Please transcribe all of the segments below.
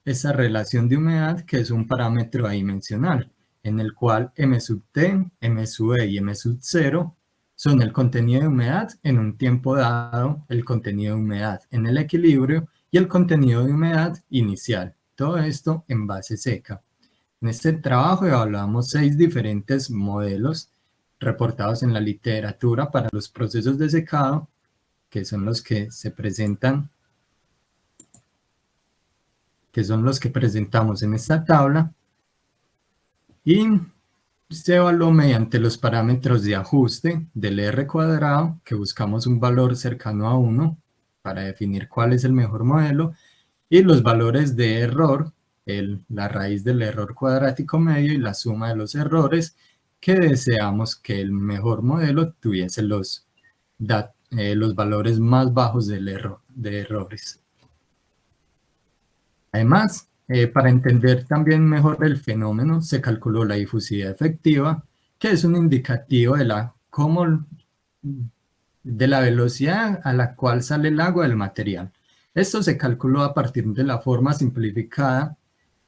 esa relación de humedad, que es un parámetro adimensional, en el cual m sub t, m sub e y m sub 0 son el contenido de humedad en un tiempo dado, el contenido de humedad en el equilibrio y el contenido de humedad inicial. Todo esto en base seca. En este trabajo evaluamos 6 diferentes modelos reportados en la literatura para los procesos de secado, que son los que se presentan, que son los que presentamos en esta tabla, y se evaluó mediante los parámetros de ajuste del R cuadrado, que buscamos un valor cercano a 1 para definir cuál es el mejor modelo, y los valores de error, la raíz del error cuadrático medio y la suma de los errores, que deseamos que el mejor modelo tuviese los valores más bajos de errores. Además, para entender también mejor el fenómeno, se calculó la difusividad efectiva, que es un indicativo de la velocidad a la cual sale el agua del material. Esto se calculó a partir de la forma simplificada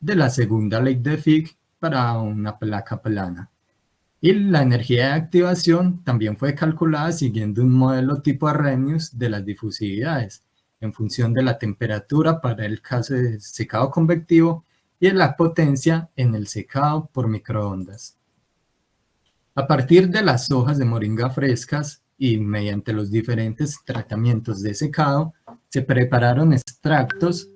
de la segunda ley de Fick para una placa plana. Y la energía de activación también fue calculada siguiendo un modelo tipo Arrhenius de las difusividades, en función de la temperatura para el caso de secado convectivo y de la potencia en el secado por microondas. A partir de las hojas de moringa frescas y mediante los diferentes tratamientos de secado, se prepararon extractos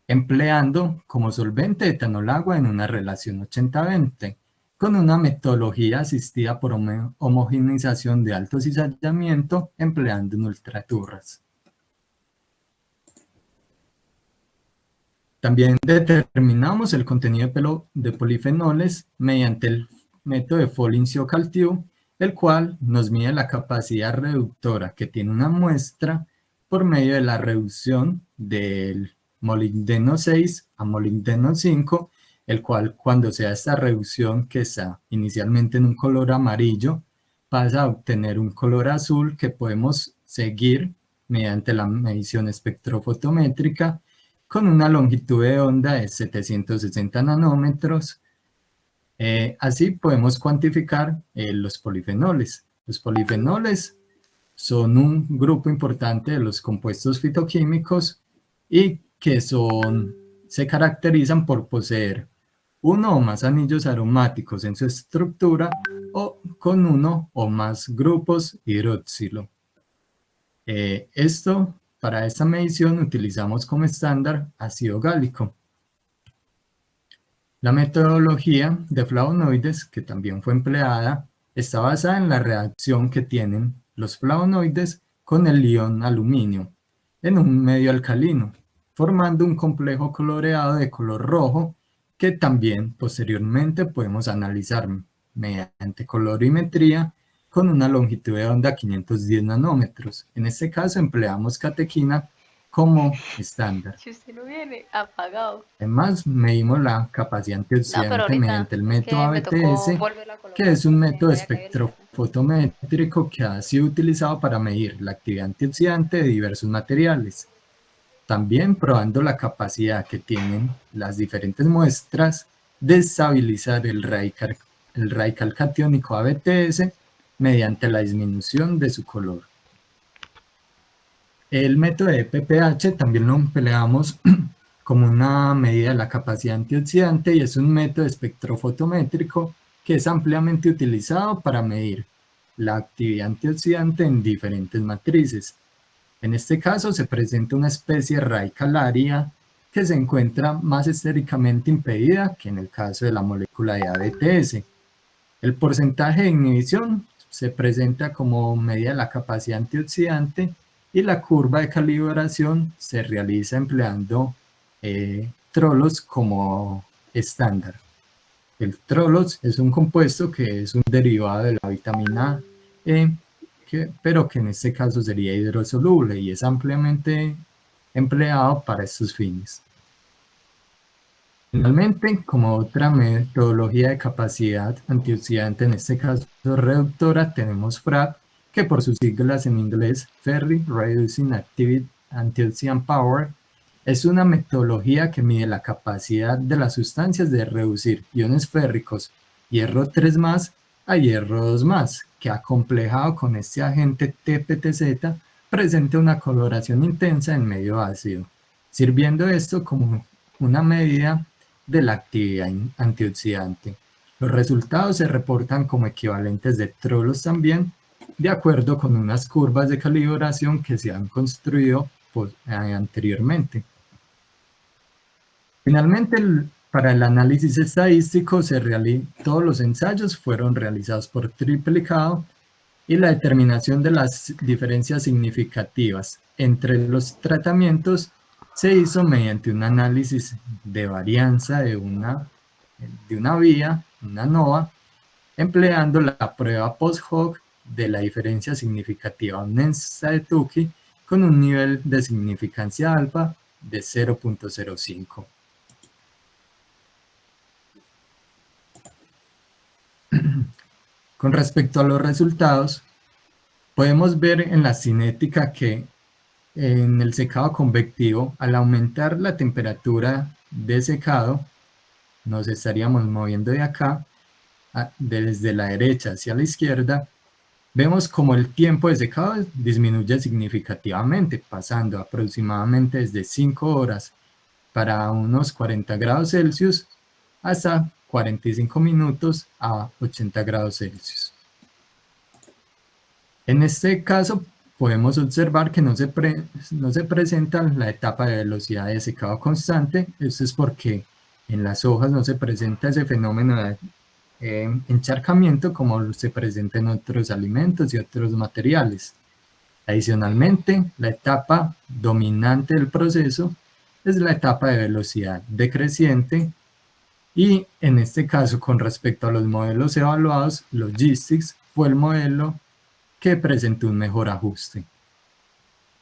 empleando como solvente etanol agua en una relación 80-20, con una metodología asistida por homogeneización de alto cizallamiento empleando un ultraturras. También determinamos el contenido de polifenoles mediante el método de Follin-Ciocal-Tube, el cual nos mide la capacidad reductora que tiene una muestra por medio de la reducción del molibdeno 6 a molibdeno 5, el cual cuando se da esta reducción que está inicialmente en un color amarillo, pasa a obtener un color azul que podemos seguir mediante la medición espectrofotométrica con una longitud de onda de 760 nanómetros. Así podemos cuantificar los polifenoles. Los polifenoles son un grupo importante de los compuestos fitoquímicos y que se caracterizan por poseer uno o más anillos aromáticos en su estructura o con uno o más grupos hidroxilo. Para esta medición utilizamos como estándar ácido gálico. La metodología de flavonoides, que también fue empleada, está basada en la reacción que tienen los flavonoides con el ion aluminio en un medio alcalino, formando un complejo coloreado de color rojo que también posteriormente podemos analizar mediante colorimetría con una longitud de onda 510 nanómetros. En este caso empleamos catequina como estándar. Si usted no viene, apagado. Además, medimos la capacidad antioxidante mediante el método ABTS, que es un método espectrofotométrico que ha sido utilizado para medir la actividad antioxidante de diversos materiales. También probando la capacidad que tienen las diferentes muestras de estabilizar el radical catiónico ABTS mediante la disminución de su color. El método de PPH también lo empleamos como una medida de la capacidad antioxidante y es un método espectrofotométrico que es ampliamente utilizado para medir la actividad antioxidante en diferentes matrices. En este caso se presenta una especie radicalaria que se encuentra más estéricamente impedida que en el caso de la molécula de ABTS. El porcentaje de inhibición se presenta como medida de la capacidad antioxidante y la curva de calibración se realiza empleando trolos como estándar. El trolos es un compuesto que es un derivado de la vitamina E, pero que en este caso sería hidrosoluble y es ampliamente empleado para estos fines. Finalmente, como otra metodología de capacidad antioxidante, en este caso reductora, tenemos FRAP, que por sus siglas en inglés, Ferri Reducing Activity Antioxidant Power, Es una metodología que mide la capacidad de las sustancias de reducir iones férricos hierro 3 a hierro 2 que acomplejado con este agente TPTZ presenta una coloración intensa en medio ácido, sirviendo esto como una medida de la actividad antioxidante. Los resultados se reportan como equivalentes de trolos también, de acuerdo con unas curvas de calibración que se han construido anteriormente. Finalmente, para el análisis estadístico, todos los ensayos fueron realizados por triplicado y la determinación de las diferencias significativas entre los tratamientos se hizo mediante un análisis de varianza de una vía, una NOVA, empleando la prueba post-hoc de la diferencia significativa honesta de Tukey con un nivel de significancia alfa de 0.05. Con respecto a los resultados, podemos ver en la cinética que en el secado convectivo, al aumentar la temperatura de secado, nos estaríamos moviendo de acá, desde la derecha hacia la izquierda, vemos como el tiempo de secado disminuye significativamente, pasando aproximadamente desde 5 horas para unos 40 grados Celsius hasta 45 minutos a 80 grados Celsius. En este caso podemos observar que no se presenta la etapa de velocidad de secado constante. Esto es porque en las hojas no se presenta ese fenómeno de encharcamiento como se presenta en otros alimentos y otros materiales. Adicionalmente, la etapa dominante del proceso es la etapa de velocidad decreciente y en este caso, con respecto a los modelos evaluados, Logistics fue el modelo que presentó un mejor ajuste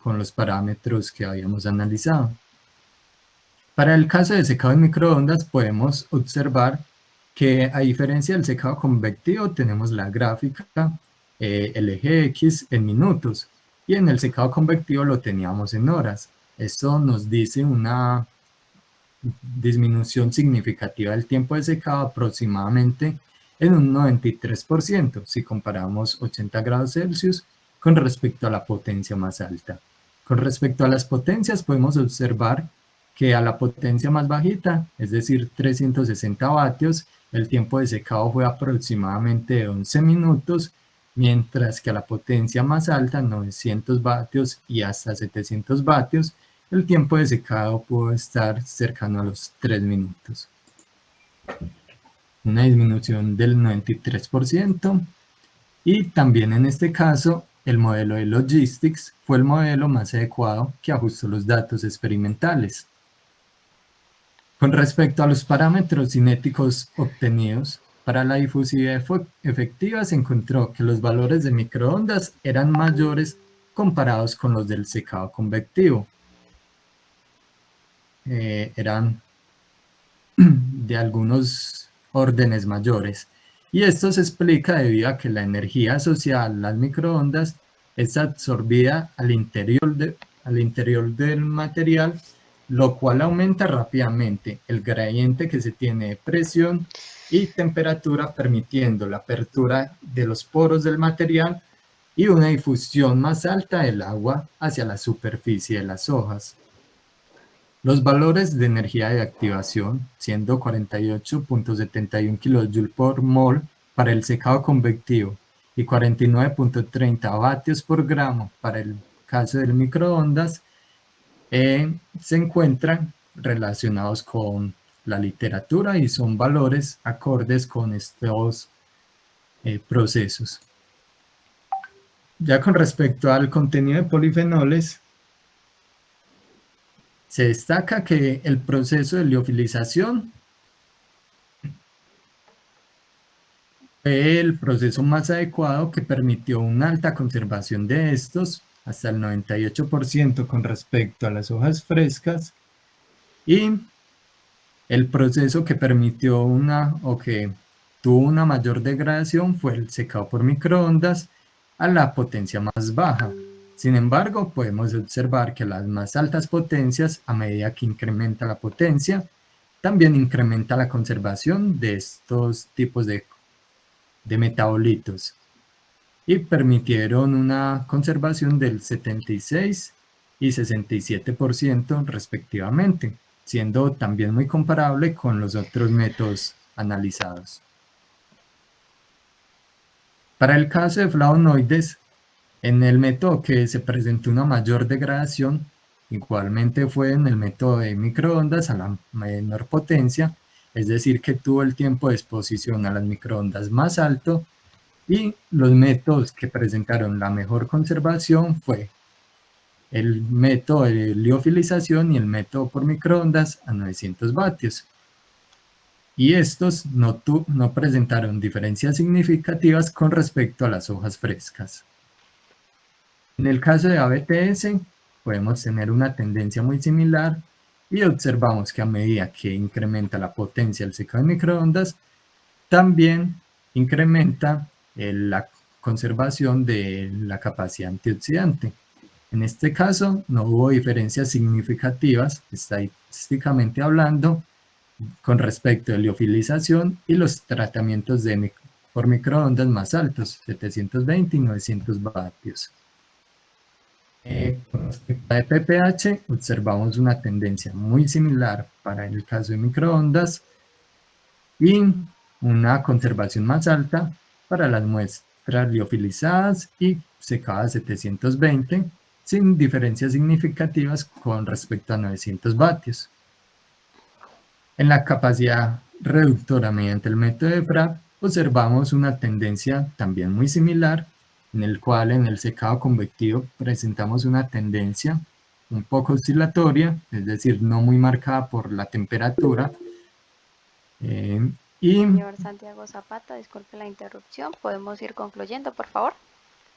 con los parámetros que habíamos analizado. Para el caso de secado en microondas podemos observar que a diferencia del secado convectivo tenemos la gráfica, el eje X en minutos, y en el secado convectivo lo teníamos en horas. Esto nos dice una disminución significativa del tiempo de secado aproximadamente en un 93% si comparamos 80 grados Celsius con respecto a la potencia más alta. Con respecto a las potencias podemos observar que a la potencia más bajita, es decir 360 vatios, el tiempo de secado fue aproximadamente de 11 minutos, mientras que a la potencia más alta, 900 vatios y hasta 700 vatios, el tiempo de secado puede estar cercano a los 3 minutos. Una disminución del 93%. Y también en este caso, el modelo de Logistics fue el modelo más adecuado que ajustó los datos experimentales. Con respecto a los parámetros cinéticos obtenidos, para la difusividad efectiva se encontró que los valores de microondas eran mayores comparados con los del secado convectivo. Eran de algunos órdenes mayores. Y esto se explica debido a que la energía asociada a las microondas es absorbida al interior del material, lo cual aumenta rápidamente el gradiente que se tiene de presión y temperatura, permitiendo la apertura de los poros del material y una difusión más alta del agua hacia la superficie de las hojas. Los valores de energía de activación, siendo 48.71 kJ por mol para el secado convectivo y 49.30 vatios por gramo para el caso del microondas, se encuentran relacionados con la literatura y son valores acordes con estos procesos. Ya con respecto al contenido de polifenoles, se destaca que el proceso de liofilización fue el proceso más adecuado que permitió una alta conservación de estos, hasta el 98% con respecto a las hojas frescas, y el proceso que permitió que tuvo una mayor degradación fue el secado por microondas a la potencia más baja. Sin embargo, podemos observar que las más altas potencias, a medida que incrementa la potencia, también incrementa la conservación de estos tipos de metabolitos y permitieron una conservación del 76 y 67% respectivamente, siendo también muy comparable con los otros métodos analizados. Para el caso de flavonoides, en el método que se presentó una mayor degradación, igualmente fue en el método de microondas a la menor potencia, es decir, que tuvo el tiempo de exposición a las microondas más alto, y los métodos que presentaron la mejor conservación fue el método de liofilización y el método por microondas a 900 vatios. Y estos no presentaron diferencias significativas con respecto a las hojas frescas. En el caso de ABTS, podemos tener una tendencia muy similar y observamos que a medida que incrementa la potencia del secado de microondas, también incrementa la conservación de la capacidad antioxidante. En este caso, no hubo diferencias significativas, estadísticamente hablando, con respecto a liofilización y los tratamientos por microondas más altos, 720 y 900 vatios. Con respecto a PPH, observamos una tendencia muy similar para el caso de microondas y una conservación más alta para las muestras liofilizadas y secadas 720, sin diferencias significativas con respecto a 900 vatios. En la capacidad reductora mediante el método de Bragg, observamos una tendencia también muy similar, en el cual en el secado convectivo presentamos una tendencia un poco oscilatoria, es decir, no muy marcada por la temperatura. Señor Santiago Zapata, disculpe la interrupción. ¿Podemos ir concluyendo, por favor?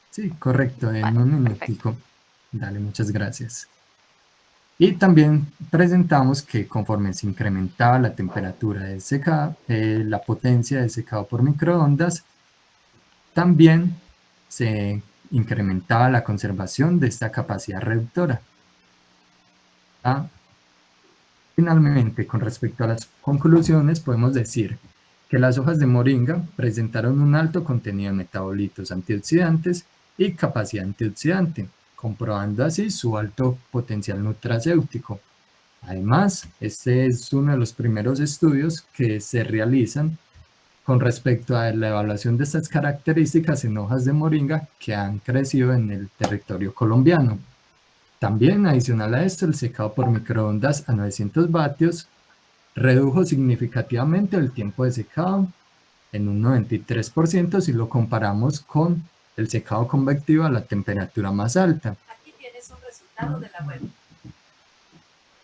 Sí, correcto, en Vale, un minutico. Dale, muchas gracias. Y también presentamos que conforme se incrementaba la temperatura de secado, la potencia de secado por microondas, también se incrementaba la conservación de esta capacidad reductora. Finalmente, con respecto a las conclusiones, podemos decir que las hojas de moringa presentaron un alto contenido de metabolitos antioxidantes y capacidad antioxidante, comprobando así su alto potencial nutracéutico. Además, este es uno de los primeros estudios que se realizan con respecto a la evaluación de estas características en hojas de moringa que han crecido en el territorio colombiano. También, adicional a esto, el secado por microondas a 900 vatios redujo significativamente el tiempo de secado en un 93% si lo comparamos con el secado convectivo a la temperatura más alta. Aquí tienes un resultado de la web.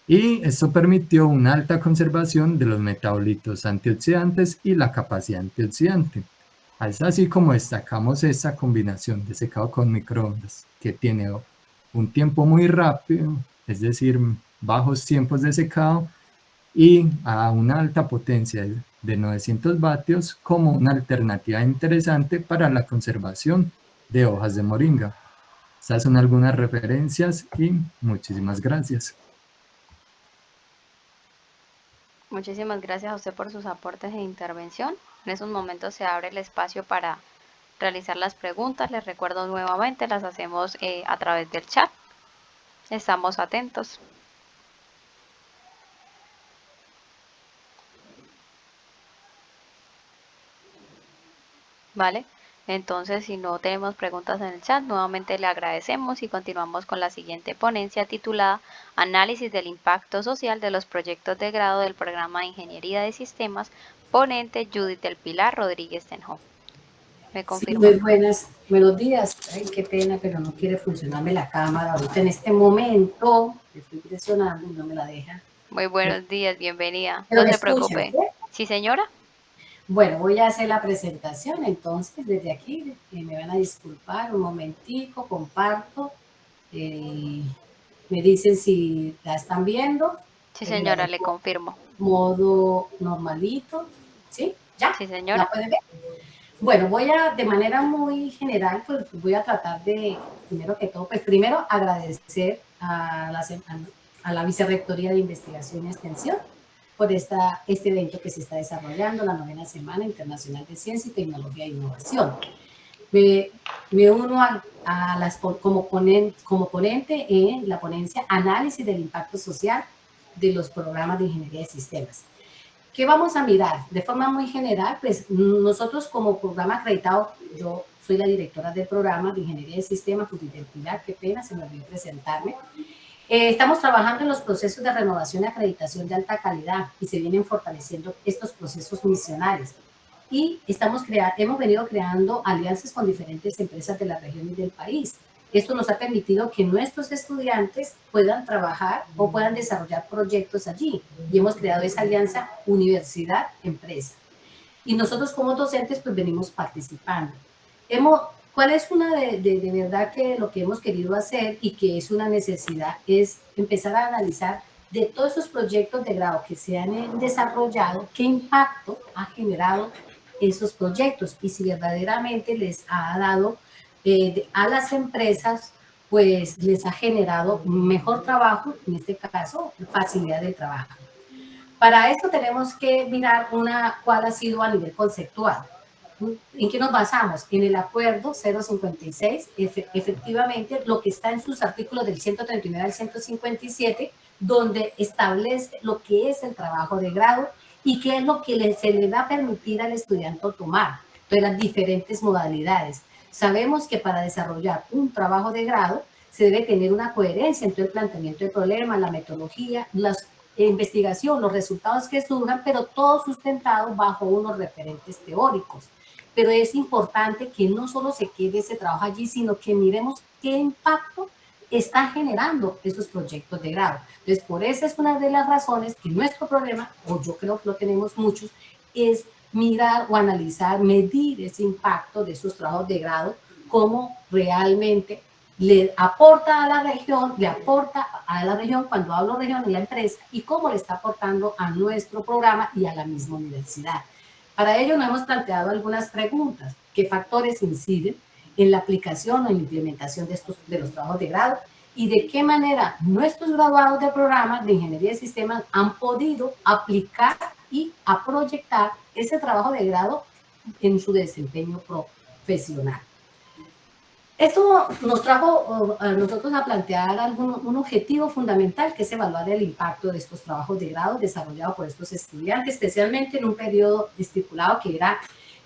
Y esto permitió una alta conservación de los metabolitos antioxidantes y la capacidad antioxidante. Es así como destacamos esta combinación de secado con microondas, que tiene un tiempo muy rápido, es decir, bajos tiempos de secado, y a una alta potencia de 900 vatios como una alternativa interesante para la conservación de hojas de moringa. Estas son algunas referencias y muchísimas gracias. Muchísimas gracias a usted por sus aportes e intervención. En esos momentos se abre el espacio para realizar las preguntas. Les recuerdo nuevamente, las hacemos a través del chat. Estamos atentos. ¿Vale? Entonces, si no tenemos preguntas en el chat, nuevamente le agradecemos y continuamos con la siguiente ponencia titulada Análisis del impacto social de los proyectos de grado del programa de Ingeniería de Sistemas, ponente Judith del Pilar Rodríguez Tenjo. ¿Me confirma? Sí, buenos días. Ay, qué pena, pero no quiere funcionarme la cámara ahorita en este momento. Estoy presionando y no me la deja. Muy buenos días, bienvenida. Pero No me se escuchan, preocupe. ¿sí? ¿Sí, señora? Bueno, voy a hacer la presentación, entonces desde aquí me van a disculpar un momentico, comparto, me dicen si la están viendo. Sí, señora, le confirmo. Modo normalito, ¿sí? ¿Ya? Sí, señora. ¿La pueden ver? Bueno, de manera muy general, pues voy a tratar de, primero que todo, pues primero agradecer a la Vicerrectoría de Investigación y Extensión por este evento que se está desarrollando, la 9ª Semana Internacional de Ciencia y Tecnología e Innovación. Me uno como ponente en la ponencia Análisis del Impacto Social de los Programas de Ingeniería de Sistemas. ¿Qué vamos a mirar? De forma muy general, pues nosotros como programa acreditado, yo soy la directora del programa de Ingeniería de Sistemas, Judith Pilar, qué pena, se me olvidó presentarme. Estamos trabajando en los procesos de renovación y acreditación de alta calidad y se vienen fortaleciendo estos procesos misionales. Y hemos venido creando alianzas con diferentes empresas de la región y del país. Esto nos ha permitido que nuestros estudiantes puedan trabajar o puedan desarrollar proyectos allí. Y hemos creado esa alianza universidad-empresa. Y nosotros como docentes pues venimos participando. ¿Cuál es una de verdad que lo que hemos querido hacer y que es una necesidad? Es empezar a analizar de todos esos proyectos de grado que se han desarrollado, qué impacto ha generado esos proyectos y si verdaderamente les ha dado a las empresas, pues les ha generado mejor trabajo, en este caso, facilidad de trabajo. Para esto tenemos que mirar cuál ha sido a nivel conceptual. ¿En qué nos basamos? En el acuerdo 056, efectivamente, lo que está en sus artículos del 139 al 157, donde establece lo que es el trabajo de grado y qué es lo que se le va a permitir al estudiante tomar de las diferentes modalidades. Sabemos que para desarrollar un trabajo de grado se debe tener una coherencia entre el planteamiento del problema, la metodología, la investigación, los resultados que surjan, pero todo sustentado bajo unos referentes teóricos. Pero es importante que no solo se quede ese trabajo allí, sino que miremos qué impacto está generando esos proyectos de grado. Entonces, por esa es una de las razones que nuestro problema, o yo creo que lo tenemos muchos, es mirar o analizar, medir ese impacto de esos trabajos de grado, cómo realmente le aporta a la región, cuando hablo región, es la empresa, y cómo le está aportando a nuestro programa y a la misma universidad. Para ello nos hemos planteado algunas preguntas. ¿Qué factores inciden en la aplicación o en la implementación de los trabajos de grado? ¿Y de qué manera nuestros graduados del programa de Ingeniería de Sistemas han podido aplicar y a proyectar ese trabajo de grado en su desempeño profesional? Esto nos trajo a nosotros a plantear un objetivo fundamental, que es evaluar el impacto de estos trabajos de grado desarrollados por estos estudiantes, especialmente en un periodo estipulado que era,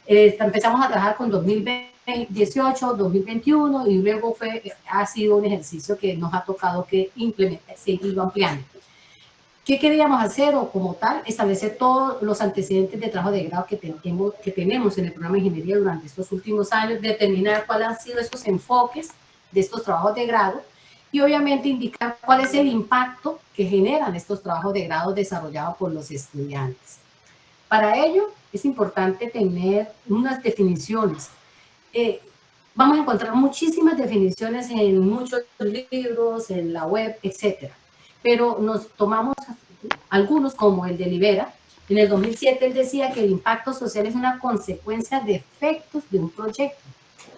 empezamos a trabajar con 2018, 2021 y luego ha sido un ejercicio que nos ha tocado que seguirlo ampliando. ¿Qué queríamos hacer? O como tal, establecer todos los antecedentes de trabajo de grado que tenemos en el programa de ingeniería durante estos últimos años, determinar cuáles han sido esos enfoques de estos trabajos de grado y obviamente indicar cuál es el impacto que generan estos trabajos de grado desarrollados por los estudiantes. Para ello es importante tener unas definiciones. Vamos a encontrar muchísimas definiciones en muchos libros, en la web, etcétera. Pero nos tomamos algunos como el de Libera. En el 2007 él decía que el impacto social es una consecuencia de efectos de un proyecto,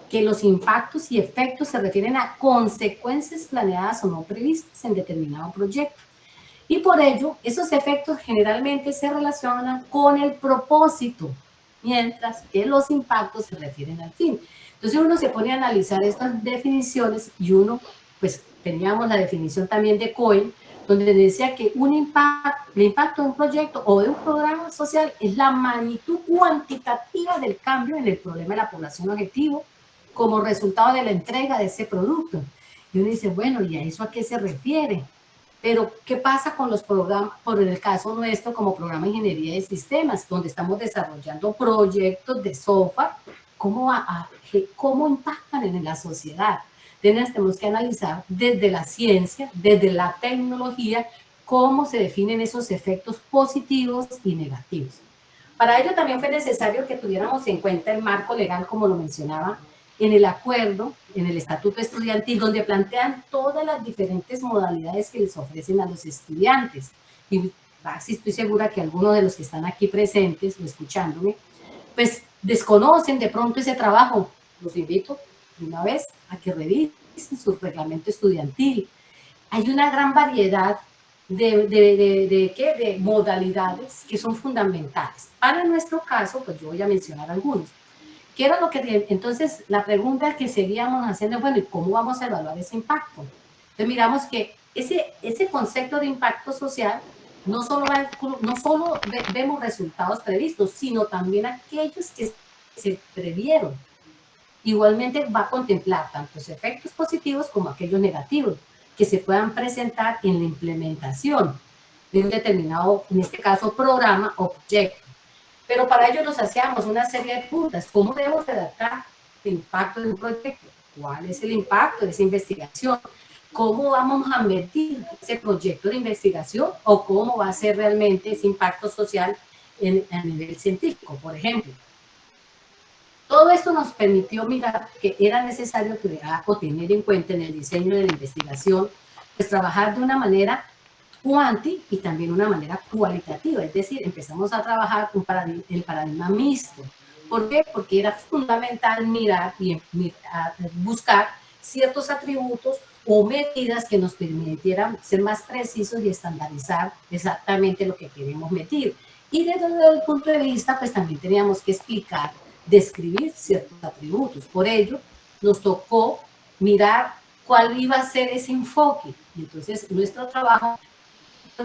que los impactos y efectos se refieren a consecuencias planeadas o no previstas en determinado proyecto. Y por ello, esos efectos generalmente se relacionan con el propósito, mientras que los impactos se refieren al fin. Entonces uno se pone a analizar estas definiciones y pues teníamos la definición también de Cohen, donde decía que el impacto de un proyecto o de un programa social es la magnitud cuantitativa del cambio en el problema de la población objetivo como resultado de la entrega de ese producto. Y uno dice, bueno, ¿y a eso a qué se refiere? Pero, ¿qué pasa con los programas, por el caso nuestro como programa de ingeniería de sistemas, donde estamos desarrollando proyectos de software, cómo impactan en la sociedad? Entonces, tenemos que analizar desde la ciencia, desde la tecnología, cómo se definen esos efectos positivos y negativos. Para ello también fue necesario que tuviéramos en cuenta el marco legal, como lo mencionaba, en el acuerdo, en el estatuto estudiantil, donde plantean todas las diferentes modalidades que les ofrecen a los estudiantes. Y así estoy segura que algunos de los que están aquí presentes o escuchándome, pues desconocen de pronto ese trabajo, los invito de una vez a que revisen su reglamento estudiantil. Hay una gran variedad de modalidades que son fundamentales. Para nuestro caso, pues yo voy a mencionar algunos. ¿Qué era lo que, entonces, la pregunta que seguíamos haciendo, bueno, ¿y cómo vamos a evaluar ese impacto? Entonces miramos que ese concepto de impacto social no solo vemos resultados previstos, sino también aquellos que se previeron. Igualmente va a contemplar tanto los efectos positivos como aquellos negativos que se puedan presentar en la implementación de un determinado, en este caso, programa o proyecto. Pero para ello nos hacíamos una serie de preguntas. ¿Cómo debemos redactar el impacto de un proyecto? ¿Cuál es el impacto de esa investigación? ¿Cómo vamos a medir ese proyecto de investigación o cómo va a ser realmente ese impacto social a nivel científico, por ejemplo? Todo esto nos permitió mirar que era necesario crear o tener en cuenta en el diseño de la investigación, pues trabajar de una manera cuanti y también una manera cualitativa, es decir, empezamos a trabajar el paradigma mixto. ¿Por qué? Porque era fundamental mirar y buscar ciertos atributos o medidas que nos permitieran ser más precisos y estandarizar exactamente lo que queremos medir. Y desde el punto de vista, pues también teníamos que explicar, describir ciertos atributos. Por ello, nos tocó mirar cuál iba a ser ese enfoque. Y entonces, nuestro trabajo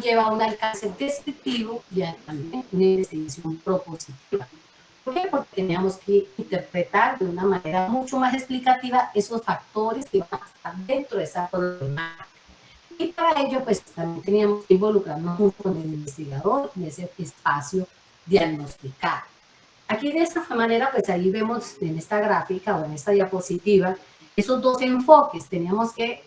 lleva a un alcance descriptivo y también una investigación propositiva. ¿Por qué? Porque teníamos que interpretar de una manera mucho más explicativa esos factores que van a estar dentro de esa problemática. Y para ello, pues también teníamos que involucrarnos mucho con el investigador y ese espacio diagnosticado. Aquí de esta manera, pues ahí vemos en esta gráfica o en esta diapositiva esos dos enfoques. Teníamos que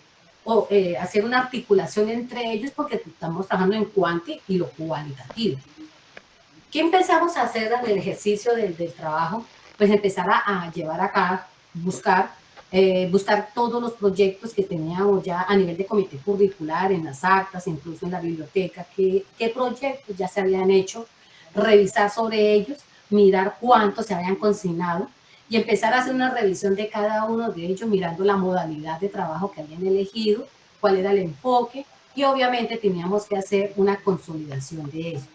hacer una articulación entre ellos porque estamos trabajando en cuanti y lo cualitativo. ¿Qué empezamos a hacer en el ejercicio del trabajo? Pues empezar a llevar acá, buscar todos los proyectos que teníamos ya a nivel de comité curricular, en las actas, incluso en la biblioteca, qué proyectos ya se habían hecho, revisar sobre ellos, mirar cuántos se habían consignado y empezar a hacer una revisión de cada uno de ellos, mirando la modalidad de trabajo que habían elegido, cuál era el enfoque y obviamente teníamos que hacer una consolidación de eso.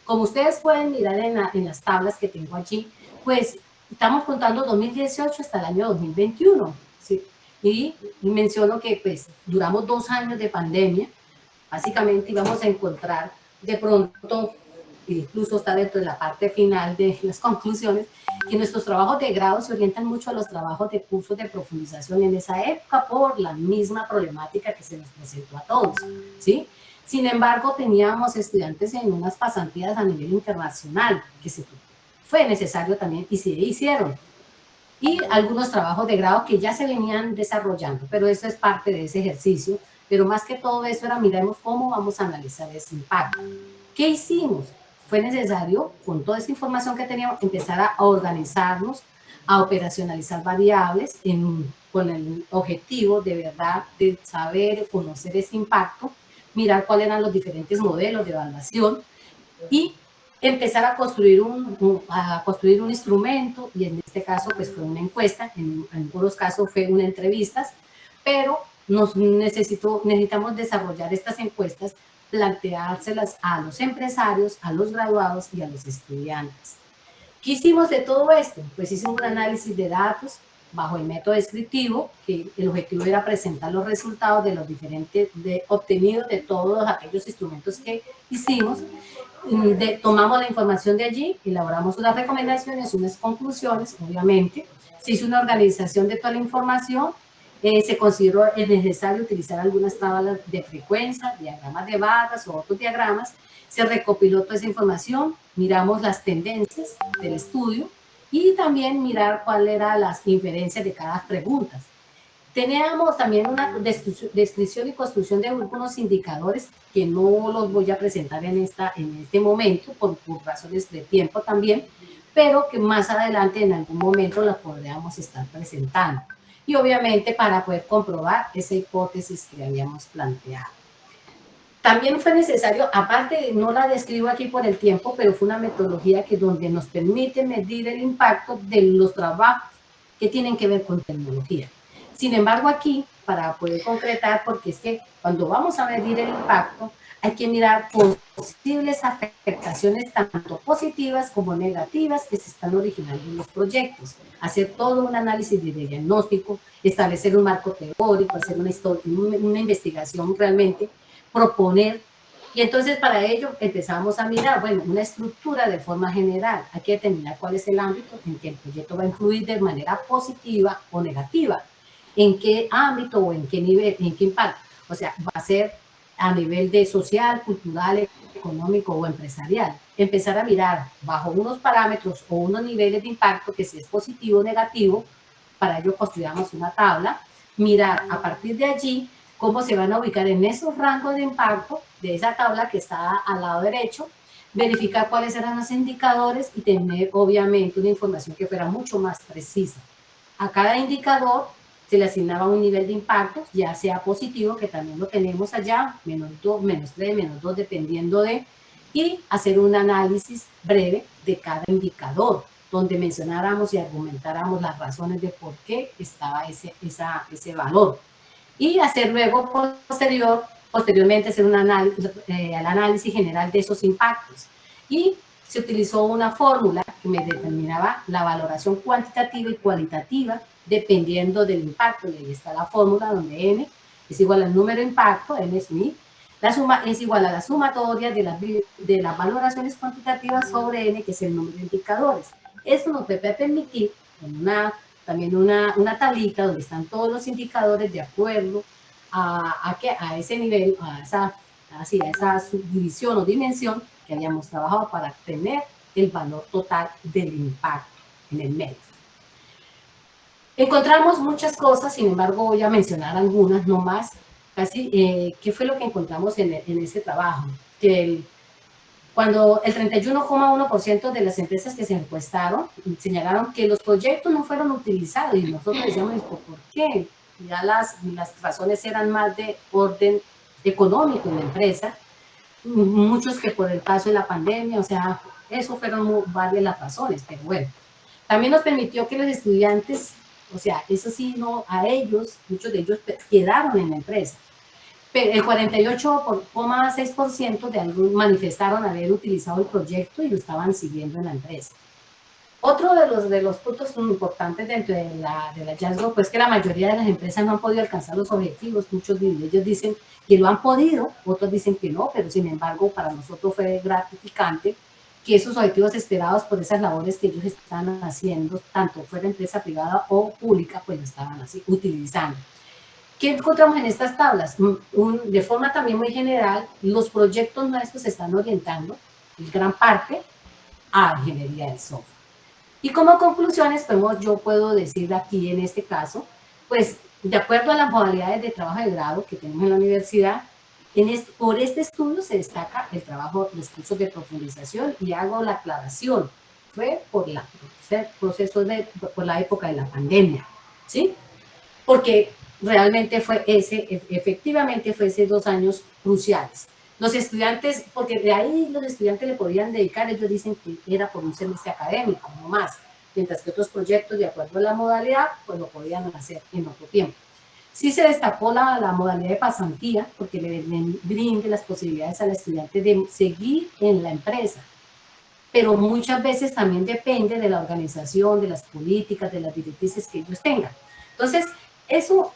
Como ustedes pueden mirar en las tablas que tengo allí, pues estamos contando 2018 hasta el año 2021, ¿sí? Y menciono que pues duramos 2 años de pandemia, básicamente íbamos a encontrar de pronto, incluso está dentro de la parte final de las conclusiones, que nuestros trabajos de grado se orientan mucho a los trabajos de cursos de profundización en esa época por la misma problemática que se nos presentó a todos, ¿sí? Sin embargo, teníamos estudiantes en unas pasantías a nivel internacional, que fue necesario también y se hicieron. Y algunos trabajos de grado que ya se venían desarrollando, pero eso es parte de ese ejercicio. Pero más que todo eso era miremos cómo vamos a analizar ese impacto. ¿Qué hicimos? Fue necesario, con toda esa información que teníamos, empezar a organizarnos, a operacionalizar variables con el objetivo de verdad de saber, conocer ese impacto, mirar cuáles eran los diferentes modelos de evaluación y empezar a construir un instrumento, y en este caso pues fue una encuesta, en algunos casos fue una entrevistas, pero necesitamos desarrollar estas encuestas, planteárselas a los empresarios, a los graduados y a los estudiantes. ¿Qué hicimos de todo esto? Pues hicimos un análisis de datos bajo el método descriptivo, que el objetivo era presentar los resultados de los diferentes obtenidos de todos aquellos instrumentos que hicimos. Tomamos la información de allí, elaboramos unas recomendaciones, unas conclusiones, obviamente. Se hizo una organización de toda la información. Se consideró necesario utilizar algunas tablas de frecuencia, diagramas de barras o otros diagramas. Se recopiló toda esa información, miramos las tendencias del estudio y también mirar cuáles eran las inferencias de cada pregunta. Teníamos también una descripción y construcción de algunos indicadores que no los voy a presentar en este momento por razones de tiempo también, pero que más adelante en algún momento los podríamos estar presentando. Y obviamente para poder comprobar esa hipótesis que habíamos planteado. También fue necesario, aparte, no la describo aquí por el tiempo, pero fue una metodología que donde nos permite medir el impacto de los trabajos que tienen que ver con tecnología. Sin embargo, aquí, para poder concretar, porque es que cuando vamos a medir el impacto, hay que mirar posibles afectaciones tanto positivas como negativas que se están originando en los proyectos. Hacer todo un análisis de diagnóstico, establecer un marco teórico, hacer una investigación realmente, proponer. Y entonces para ello empezamos a mirar, bueno, una estructura de forma general. Hay que determinar cuál es el ámbito en que el proyecto va a influir de manera positiva o negativa. En qué ámbito o en qué nivel, en qué impacto. O sea, va a ser a nivel de social, cultural, económico o empresarial. Empezar a mirar bajo unos parámetros o unos niveles de impacto, que si es positivo o negativo, para ello construyamos una tabla, mirar a partir de allí cómo se van a ubicar en esos rangos de impacto de esa tabla que está al lado derecho, verificar cuáles eran los indicadores y tener obviamente una información que fuera mucho más precisa. A cada indicador se le asignaba un nivel de impacto, ya sea positivo, que también lo tenemos allá, -2, -3, -2, dependiendo de, y hacer un análisis breve de cada indicador, donde mencionáramos y argumentáramos las razones de por qué estaba ese valor. Y hacer luego, posteriormente, hacer un el análisis general de esos impactos. Y se utilizó una fórmula que me determinaba la valoración cuantitativa y cualitativa dependiendo del impacto. Y ahí está la fórmula donde N es igual al número de impacto, N es mi, la suma es igual a la sumatoria de las valoraciones cuantitativas sobre N, que es el número de indicadores. Esto nos puede permitir también una tablita donde están todos los indicadores de acuerdo a ese nivel, a esa subdivisión o dimensión que habíamos trabajado para tener el valor total del impacto en el medio. Encontramos muchas cosas, sin embargo voy a mencionar algunas, no más. ¿Qué fue lo que encontramos en ese trabajo? Que cuando el 31,1% de las empresas que se encuestaron señalaron que los proyectos no fueron utilizados, y nosotros decíamos, ¿por qué? Ya las razones eran más de orden económico en la empresa, muchos que por el paso de la pandemia, o sea, eso fueron varias las razones, pero bueno. También nos permitió que los estudiantes, o sea, eso sí, no, a ellos, muchos de ellos quedaron en la empresa. Pero el 48,6% de algunos manifestaron haber utilizado el proyecto y lo estaban siguiendo en la empresa. Otro de los puntos importantes dentro del hallazgo, pues que la mayoría de las empresas no han podido alcanzar los objetivos. Muchos de ellos dicen que lo han podido, otros dicen que no, pero sin embargo para nosotros fue gratificante que esos objetivos esperados por esas labores que ellos están haciendo, tanto fuera empresa privada o pública, pues lo estaban así utilizando. ¿Qué encontramos en estas tablas? De forma también muy general, los proyectos nuestros se están orientando, en gran parte, a ingeniería del software. Y como conclusiones, pues yo puedo decir aquí en este caso, pues de acuerdo a las modalidades de trabajo de grado que tenemos en la universidad, por este estudio se destaca el trabajo, los cursos de profundización, y hago la aclaración, fue por la época de la pandemia, ¿sí? Porque realmente efectivamente fue esos 2 años cruciales. Los estudiantes, porque de ahí los estudiantes le podían dedicar, ellos dicen que era por un semestre académico, no más, mientras que otros proyectos, de acuerdo a la modalidad, pues lo podían hacer en otro tiempo. Sí se destacó la modalidad de pasantía, porque le brinde las posibilidades al estudiante de seguir en la empresa, pero muchas veces también depende de la organización, de las políticas, de las directrices que ellos tengan. Entonces, eso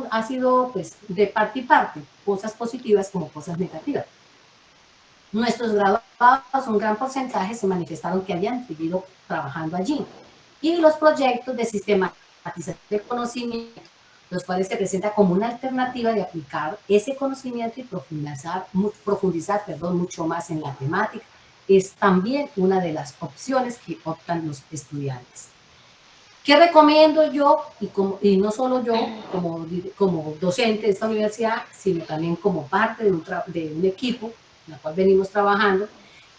ha sido pues de parte y parte, cosas positivas como cosas negativas. Nuestros graduados, un gran porcentaje, se manifestaron que habían seguido trabajando allí. Y los proyectos de sistematización de conocimiento, los cuales se presenta como una alternativa de aplicar ese conocimiento y profundizar mucho más en la temática, es también una de las opciones que optan los estudiantes. ¿Qué recomiendo yo? Y no solo yo como docente de esta universidad, sino también como parte de un equipo en el cual venimos trabajando.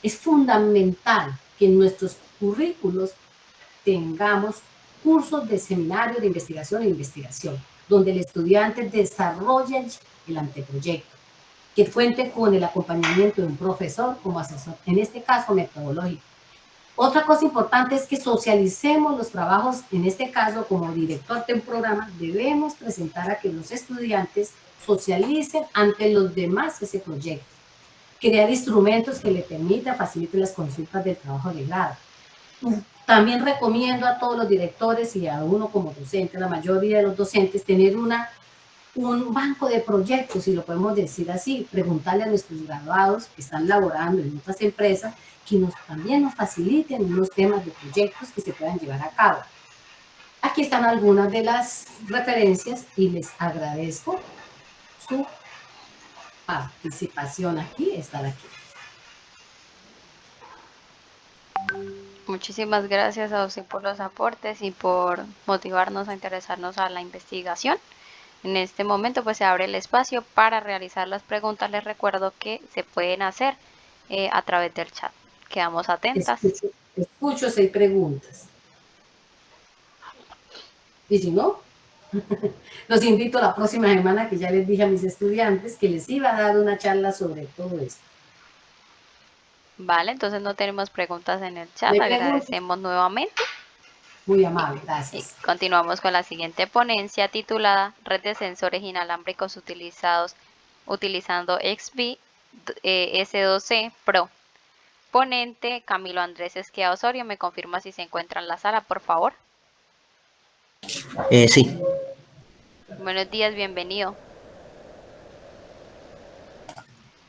Es fundamental que en nuestros currículos tengamos cursos de seminario de investigación donde el estudiante desarrolle el anteproyecto. que cuente con el acompañamiento de un profesor como asesor, en este caso metodológico. Otra cosa importante es que socialicemos los trabajos, en este caso como director de un programa, debemos presentar a que los estudiantes socialicen ante los demás ese proyecto. Crear instrumentos que le permitan, faciliten las consultas del trabajo de grado. También recomiendo a todos los directores y a uno como docente, la mayoría de los docentes, tener un banco de proyectos, si lo podemos decir así, preguntarle a nuestros graduados que están laborando en otras empresas que también nos faciliten unos temas de proyectos que se puedan llevar a cabo. Aquí están algunas de las referencias y les agradezco su participación aquí, estar aquí. Muchísimas gracias a usted por los aportes y por motivarnos a interesarnos a la investigación. En este momento pues se abre el espacio para realizar las preguntas. Les recuerdo que se pueden hacer a través del chat. Quedamos atentas. Escucho si hay preguntas. Y si no, los invito a la próxima semana, que ya les dije a mis estudiantes que les iba a dar una charla sobre todo esto. Vale, entonces no tenemos preguntas en el chat. Agradecemos nuevamente. Muy amable, gracias. Y continuamos con la siguiente ponencia titulada Red de sensores inalámbricos utilizando XBee S2C Pro. Ponente Camilo Andrés Esquia Osorio. ¿Me confirma si se encuentra en la sala, por favor? Sí. Buenos días, bienvenido.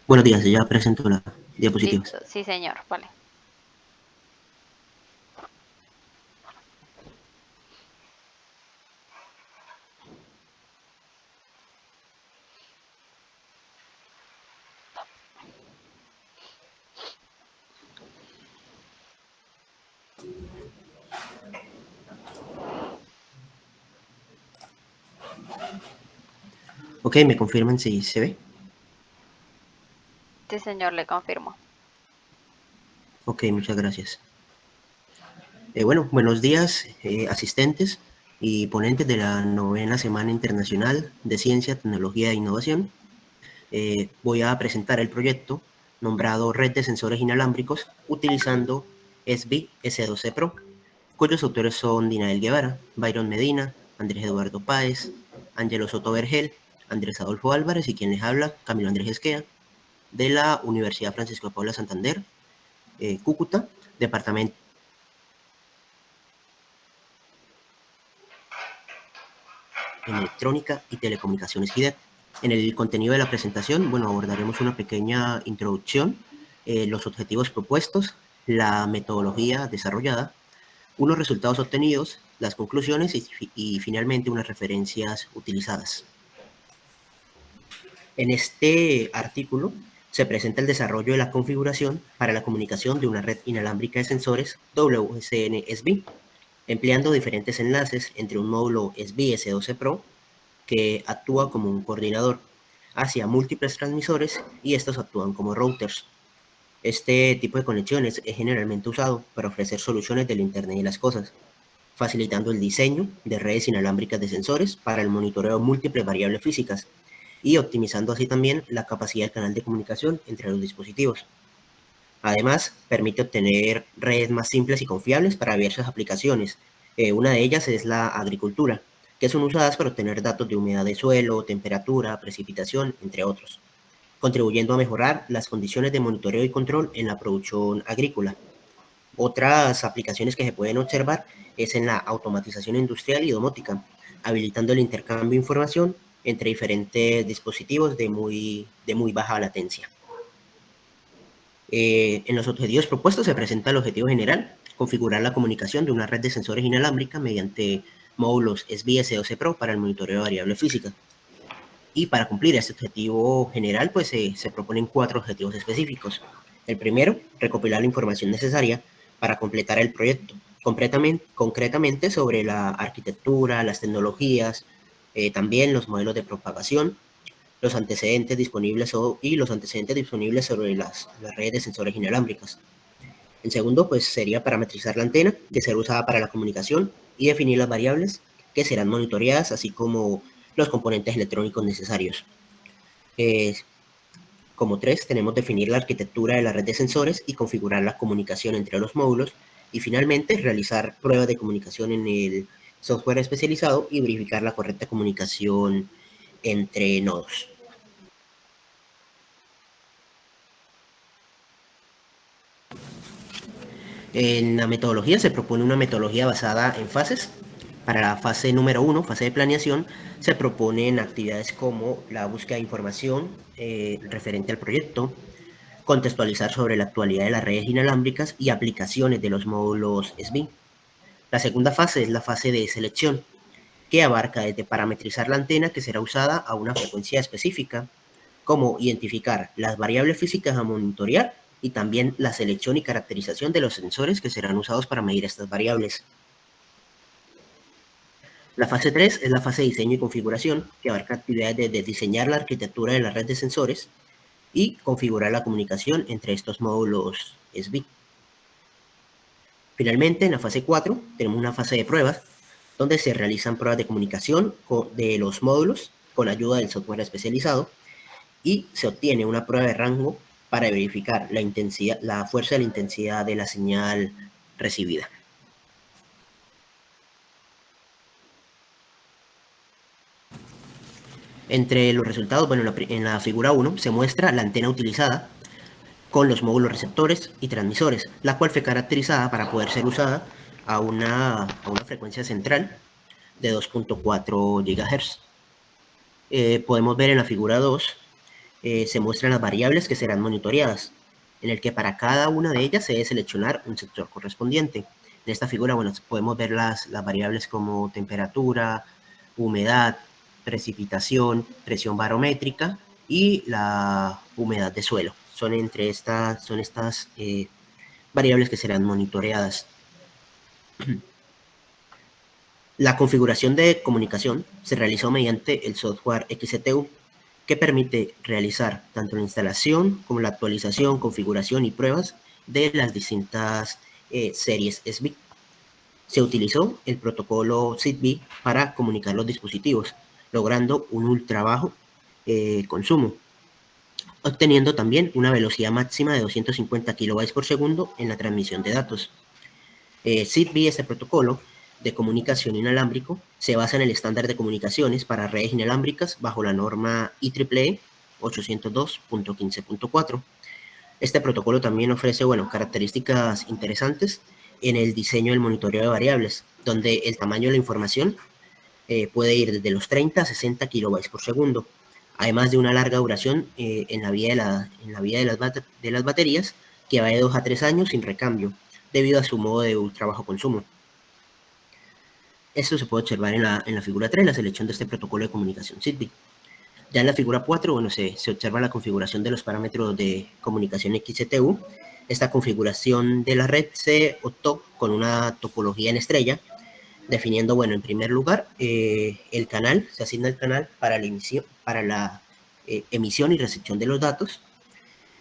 Buenos días, ya presento la diapositiva. Listo, sí señor, vale. Ok, ¿me confirman si se ve? Sí señor, le confirmo. Ok, muchas gracias. Bueno, buenos días, asistentes y ponentes de la 9ª Semana Internacional de Ciencia, Tecnología e Innovación. Voy a presentar el proyecto nombrado Red de Sensores Inalámbricos utilizando XBee S2C Pro, cuyos autores son Dinael Guevara, Byron Medina, Andrés Eduardo Páez, Ángelo Soto Vergel, Andrés Adolfo Álvarez y quien les habla, Camilo Andrés Esquea, de la Universidad Francisco de Paula Santander, Cúcuta, Departamento en Electrónica y Telecomunicaciones GIDET. En el contenido de la presentación, bueno, abordaremos una pequeña introducción, los objetivos propuestos, la metodología desarrollada, unos resultados obtenidos, las conclusiones y finalmente unas referencias utilizadas. En este artículo se presenta el desarrollo de la configuración para la comunicación de una red inalámbrica de sensores WSN-SB, empleando diferentes enlaces entre un módulo SB S12 Pro que actúa como un coordinador hacia múltiples transmisores y estos actúan como routers. Este tipo de conexiones es generalmente usado para ofrecer soluciones del Internet de las cosas, facilitando el diseño de redes inalámbricas de sensores para el monitoreo de múltiples variables físicas y optimizando así también la capacidad del canal de comunicación entre los dispositivos. Además, permite obtener redes más simples y confiables para diversas aplicaciones. Una de ellas es la agricultura, que son usadas para obtener datos de humedad de suelo, temperatura, precipitación, entre otros, contribuyendo a mejorar las condiciones de monitoreo y control en la producción agrícola. Otras aplicaciones que se pueden observar es en la automatización industrial y domótica, habilitando el intercambio de información entre diferentes dispositivos de muy baja latencia. En los objetivos propuestos se presenta el objetivo general, configurar la comunicación de una red de sensores inalámbrica mediante módulos SBee S12 Pro para el monitoreo de variables físicas. Y para cumplir este objetivo general, pues se proponen 4 objetivos específicos. El primero, recopilar la información necesaria para completar el proyecto, concretamente sobre la arquitectura, las tecnologías, también los modelos de propagación, los antecedentes disponibles sobre las redes de sensores inalámbricas. El segundo, pues, sería parametrizar la antena, que será usada para la comunicación, y definir las variables que serán monitoreadas, así como los componentes electrónicos necesarios. Como 3, tenemos definir la arquitectura de la red de sensores y configurar la comunicación entre los módulos. Y finalmente, realizar pruebas de comunicación en el software especializado y verificar la correcta comunicación entre nodos. En la metodología se propone una metodología basada en fases. Para la fase número 1, fase de planeación, se proponen actividades como la búsqueda de información referente al proyecto, contextualizar sobre la actualidad de las redes inalámbricas y aplicaciones de los módulos SBIN. La segunda fase es la fase de selección, que abarca desde parametrizar la antena que será usada a una frecuencia específica, como identificar las variables físicas a monitorear y también la selección y caracterización de los sensores que serán usados para medir estas variables. La fase 3 es la fase de diseño y configuración, que abarca actividades desde diseñar la arquitectura de la red de sensores y configurar la comunicación entre estos módulos SBIN. Finalmente, en la fase 4 tenemos una fase de pruebas, donde se realizan pruebas de comunicación de los módulos con ayuda del software especializado y se obtiene una prueba de rango para verificar la intensidad, la fuerza de la intensidad de la señal recibida. Entre los resultados, bueno, en la figura 1 se muestra la antena utilizada con los módulos receptores y transmisores, la cual fue caracterizada para poder ser usada a una frecuencia central de 2.4 GHz. Podemos ver en la figura 2, se muestran las variables que serán monitoreadas, en el que para cada una de ellas se debe seleccionar un sector correspondiente. En esta figura, bueno, podemos ver las variables como temperatura, humedad, precipitación, presión barométrica y la humedad de suelo. Son estas variables que serán monitoreadas. La configuración de comunicación se realizó mediante el software XCTU, que permite realizar tanto la instalación como la actualización, configuración y pruebas de las distintas series SBIN. Se utilizó el protocolo ZigBee para comunicar los dispositivos, logrando un ultra bajo consumo, obteniendo también una velocidad máxima de 250 kilobytes por segundo en la transmisión de datos. ZigBee, este protocolo de comunicación inalámbrico, se basa en el estándar de comunicaciones para redes inalámbricas bajo la norma IEEE 802.15.4. Este protocolo también ofrece, bueno, características interesantes en el diseño del monitoreo de variables, donde el tamaño de la información puede ir desde los 30 a 60 kilobytes por segundo, además de una larga duración en la vida de las baterías, que va de 2 a 3 años sin recambio, debido a su modo de ultra bajo consumo. Esto se puede observar en la figura 3, la selección de este protocolo de comunicación ZigBee. Ya en la figura 4, bueno, se observa la configuración de los parámetros de comunicación XCTU. Esta configuración de la red se optó con una topología en estrella, definiendo, bueno, en primer lugar, el canal, se asigna el canal para la emisión y recepción de los datos.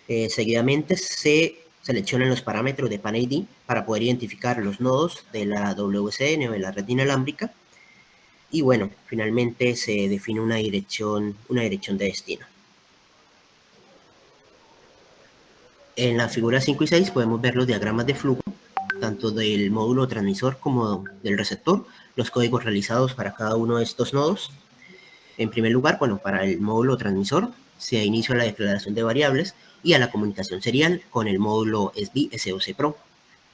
Seguidamente se seleccionan los parámetros de PAN-ID para poder identificar los nodos de la WCN o de la red inalámbrica. Y bueno, finalmente se define una dirección de destino. En la figura 5 y 6 podemos ver los diagramas de flujo, tanto del módulo transmisor como del receptor, los códigos realizados para cada uno de estos nodos. En primer lugar, bueno, para el módulo transmisor se da inicio a la declaración de variables y a la comunicación serial con el módulo SBIN SoC Pro,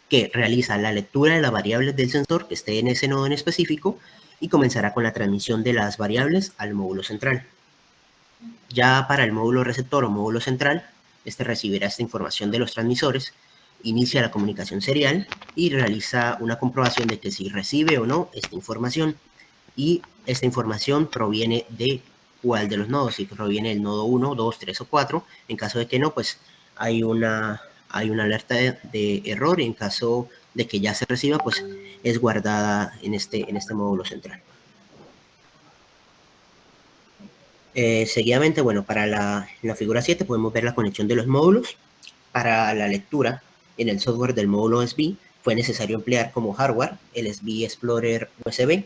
que realiza la lectura de las variables del sensor que esté en ese nodo en específico y comenzará con la transmisión de las variables al módulo central. Ya para el módulo receptor o módulo central, este recibirá esta información de los transmisores, inicia la comunicación serial y realiza una comprobación de que si recibe o no esta información. Y esta información proviene de cuál de los nodos, si proviene del nodo 1, 2, 3 o 4. En caso de que no, pues hay una alerta de error, y en caso de que ya se reciba, pues es guardada en este módulo central. Seguidamente, bueno, para la figura 7 podemos ver la conexión de los módulos. Para la lectura en el software del módulo SBIN fue necesario emplear como hardware el SBIN Explorer USB,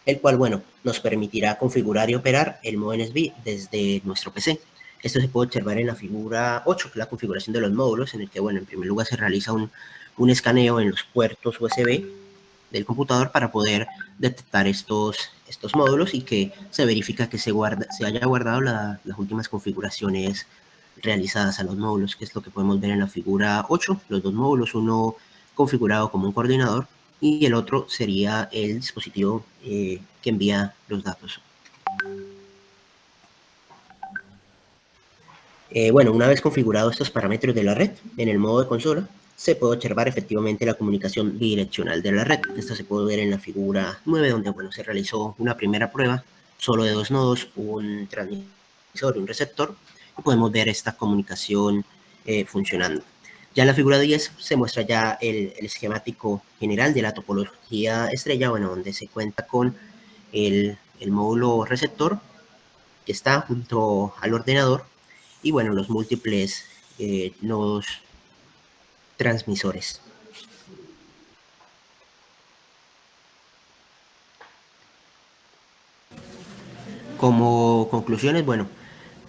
el cual, bueno, nos permitirá configurar y operar el modem SBIN desde nuestro PC. Esto se puede observar en la figura 8, que es la configuración de los módulos, en el que, bueno, en primer lugar se realiza un escaneo en los puertos USB del computador para poder detectar estos módulos y que se verifica que se haya guardado las últimas configuraciones realizadas a los módulos, que es lo que podemos ver en la figura 8, los dos módulos, uno configurado como un coordinador y el otro sería el dispositivo que envía los datos. Bueno, una vez configurados estos parámetros de la red, en el modo de consola, se puede observar efectivamente la comunicación bidireccional de la red. Esto se puede ver en la figura 9, donde, bueno, se realizó una primera prueba, solo de dos nodos, un transmisor y un receptor, y podemos ver esta comunicación funcionando. Ya en la figura 10 se muestra ya el esquemático general de la topología estrella, bueno, donde se cuenta con el módulo receptor, que está junto al ordenador, y, bueno, los múltiples nodos transmisores. Como conclusiones, bueno,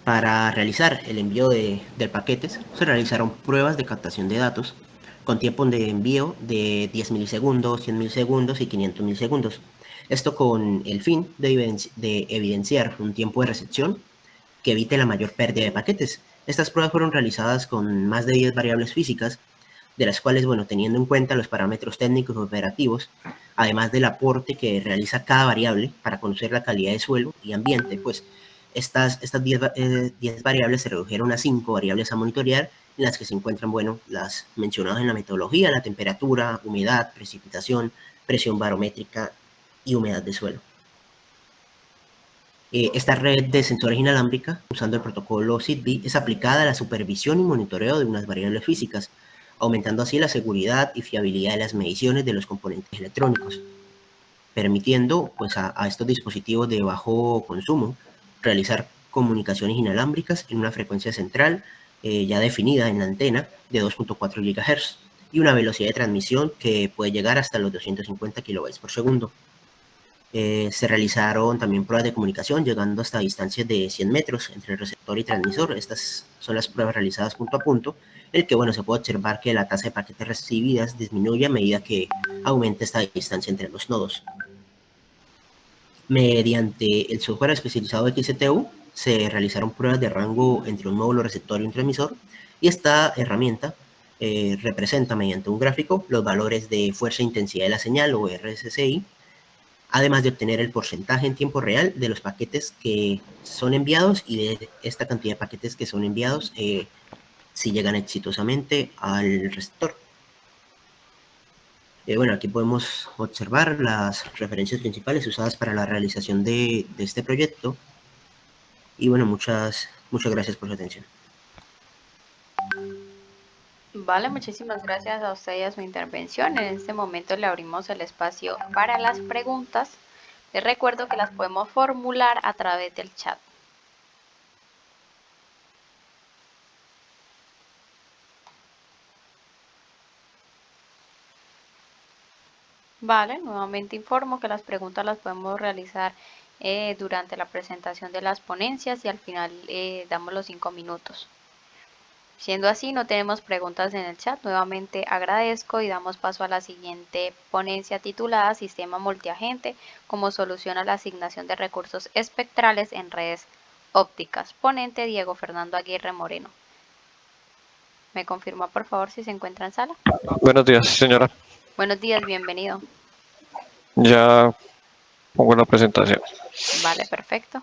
para realizar el envío de paquetes se realizaron pruebas de captación de datos con tiempos de envío de 10 milisegundos, 100 milisegundos y 500 milisegundos. Esto con el fin de evidenciar un tiempo de recepción que evite la mayor pérdida de paquetes. Estas pruebas fueron realizadas con más de 10 variables físicas, de las cuales, bueno, teniendo en cuenta los parámetros técnicos operativos, además del aporte que realiza cada variable para conocer la calidad de suelo y ambiente, pues estas 10 variables se redujeron a 5 variables a monitorear, en las que se encuentran, bueno, las mencionadas en la metodología: la temperatura, humedad, precipitación, presión barométrica y humedad de suelo. Esta red de sensores inalámbrica, usando el protocolo Zigbee, es aplicada a la supervisión y monitoreo de unas variables físicas, aumentando así la seguridad y fiabilidad de las mediciones de los componentes electrónicos, permitiendo, pues, a estos dispositivos de bajo consumo realizar comunicaciones inalámbricas en una frecuencia central ya definida en la antena de 2.4 GHz y una velocidad de transmisión que puede llegar hasta los 250 kB por segundo. Se realizaron también pruebas de comunicación llegando hasta distancias de 100 metros entre el receptor y transmisor. Estas son las pruebas realizadas punto a punto, en el que, bueno, se puede observar que la tasa de paquetes recibidas disminuye a medida que aumenta esta distancia entre los nodos. Mediante el software especializado XCTU se realizaron pruebas de rango entre un módulo receptor y un transmisor, y esta herramienta representa mediante un gráfico los valores de fuerza e intensidad de la señal, o RSSI, además de obtener el porcentaje en tiempo real de los paquetes que son enviados y de esta cantidad de paquetes que son enviados si llegan exitosamente al receptor. Bueno, aquí podemos observar las referencias principales usadas para la realización de este proyecto. Y, bueno, muchas gracias por su atención. Vale, muchísimas gracias a usted y a su intervención. En este momento le abrimos el espacio para las preguntas. Les recuerdo que las podemos formular a través del chat. Vale, nuevamente informo que las preguntas las podemos realizar durante la presentación de las ponencias y al final damos los 5 minutos. Siendo así, no tenemos preguntas en el chat. Nuevamente agradezco y damos paso a la siguiente ponencia titulada Sistema multiagente como solución a la asignación de recursos espectrales en redes ópticas. Ponente Diego Fernando Aguirre Moreno. ¿Me confirma, por favor, si se encuentra en sala? Buenos días, señora. Buenos días, bienvenido. Ya pongo la presentación. Vale, perfecto.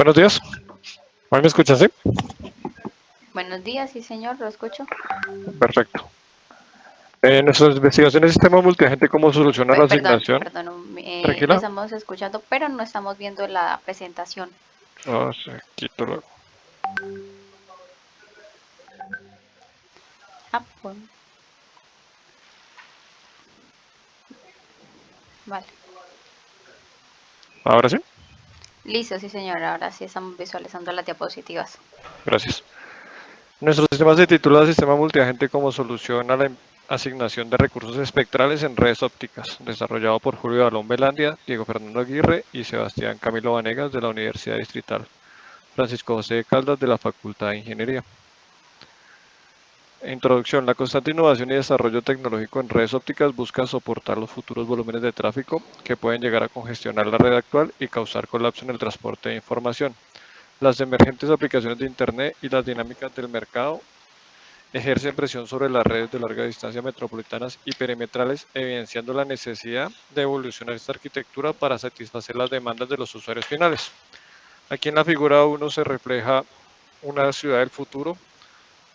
Buenos días. ¿Ahí me escuchan, sí? Buenos días, sí señor, lo escucho. Perfecto. En nuestras investigaciones de sistema multiagente, ¿cómo solucionar la Perdón, asignación? perdón, lo Tranquila. estamos escuchando, pero no estamos viendo la presentación. Ah, sí, quito luego. Ah, bueno. Vale. Ahora sí. Listo, sí señor, ahora sí estamos visualizando las diapositivas. Gracias. Nuestro sistema se titula Sistema Multiagente como solución a la asignación de recursos espectrales en redes ópticas, desarrollado por Julio Balón Velandia, Diego Fernando Aguirre y Sebastián Camilo Vanegas de la Universidad Distrital, Francisco José de Caldas de la Facultad de Ingeniería. Introducción. La constante innovación y desarrollo tecnológico en redes ópticas busca soportar los futuros volúmenes de tráfico que pueden llegar a congestionar la red actual y causar colapso en el transporte de información. Las emergentes aplicaciones de Internet y las dinámicas del mercado ejercen presión sobre las redes de larga distancia metropolitanas y perimetrales, evidenciando la necesidad de evolucionar esta arquitectura para satisfacer las demandas de los usuarios finales. Aquí en la figura 1 se refleja una ciudad del futuro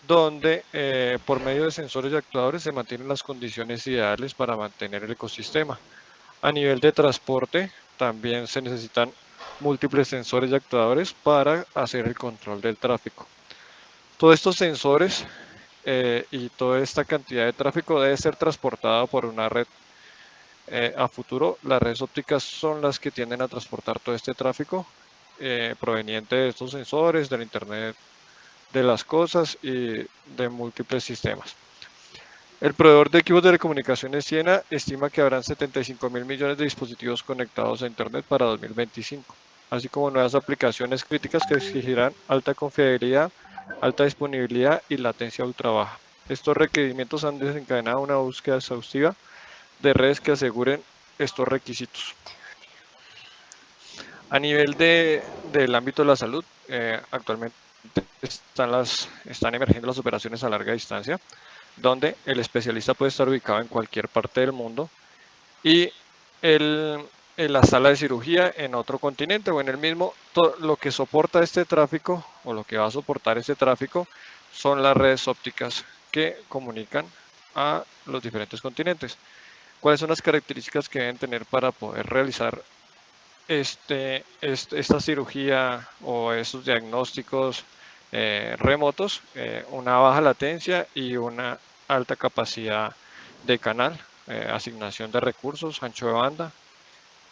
donde por medio de sensores y actuadores se mantienen las condiciones ideales para mantener el ecosistema. A nivel de transporte, también se necesitan múltiples sensores y actuadores para hacer el control del tráfico. Todos estos sensores y toda esta cantidad de tráfico debe ser transportada por una red. A futuro, las redes ópticas son las que tienden a transportar todo este tráfico proveniente de estos sensores, del Internet de las cosas y de múltiples sistemas. El proveedor de equipos de telecomunicaciones Ciena estima que habrán 75 mil millones de dispositivos conectados a Internet para 2025, así como nuevas aplicaciones críticas que exigirán alta confiabilidad, alta disponibilidad y latencia ultra baja. Estos requerimientos han desencadenado una búsqueda exhaustiva de redes que aseguren estos requisitos. A nivel del ámbito de la salud, actualmente están emergiendo las operaciones a larga distancia, donde el especialista puede estar ubicado en cualquier parte del mundo y en la sala de cirugía en otro continente o en el mismo. Lo que soporta este tráfico o lo que va a soportar este tráfico son las redes ópticas que comunican a los diferentes continentes. ¿Cuáles son las características que deben tener para poder realizar esta cirugía o estos diagnósticos remotos? Una baja latencia y una alta capacidad de canal, asignación de recursos, ancho de banda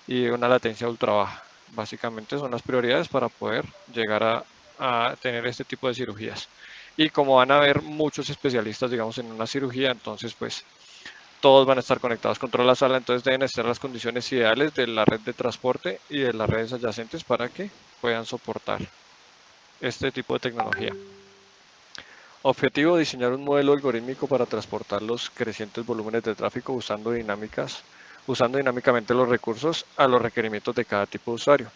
y una latencia ultra baja. Básicamente son las prioridades para poder llegar a tener este tipo de cirugías. Y como van a haber muchos especialistas, digamos, en una cirugía, entonces pues todos van a estar conectados con toda la sala, entonces deben estar las condiciones ideales de la red de transporte y de las redes adyacentes para que puedan soportar este tipo de tecnología. Objetivo: diseñar un modelo algorítmico para transportar los crecientes volúmenes de tráfico usando dinámicamente los recursos a los requerimientos de cada tipo de usuario.